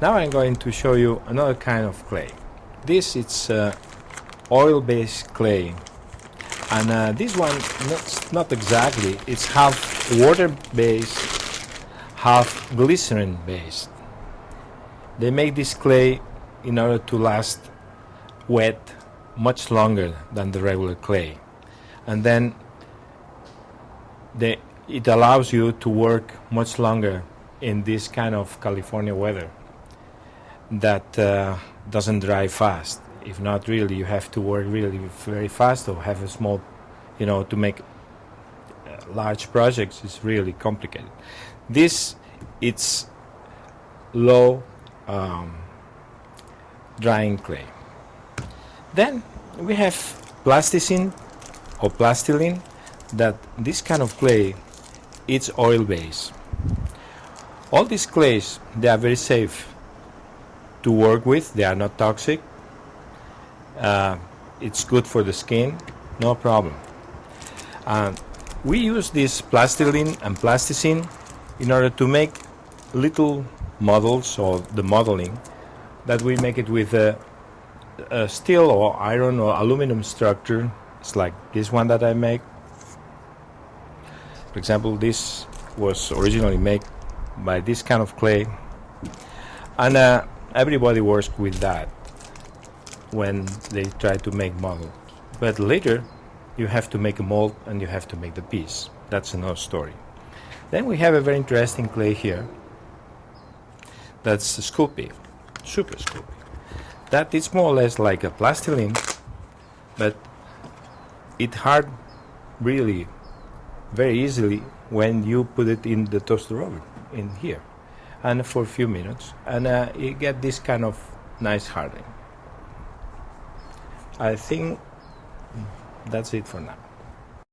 Now I'm going to show you another kind of clay. This is oil-based clay, and this one not exactly. It's half water-based, half glycerin-based. They make this clay in order to last wet much longer than the regular clay, and then it allows you to work much longer in this kind of California weather that doesn't dry fast. If not, really, you have to work really very fast, or have a small, to make large projects is really complicated. This, it's low drying clay. Then we have plasticine or plastiline. That this kind of clay, it's oil based. All these clays, they are very safe to work with. They are not toxic. It's good for the skin, no problem. We use this plastiline and plasticine in order to make little models, or the modeling that we make it with a steel or iron or aluminum structure. It's like this one that I make. For example, this was originally made by this kind of clay, and everybody works with that when they try to make models. But later, you have to make a mold and you have to make the piece. That's another story. Then we have a very interesting clay here. That's Sculpting, Super Sculpting. That is more or less like a plastiline, but it hard really very easily when you put it in the toaster oven in here, and for a few minutes, and you get this kind of nice hardening. I think that's it for now.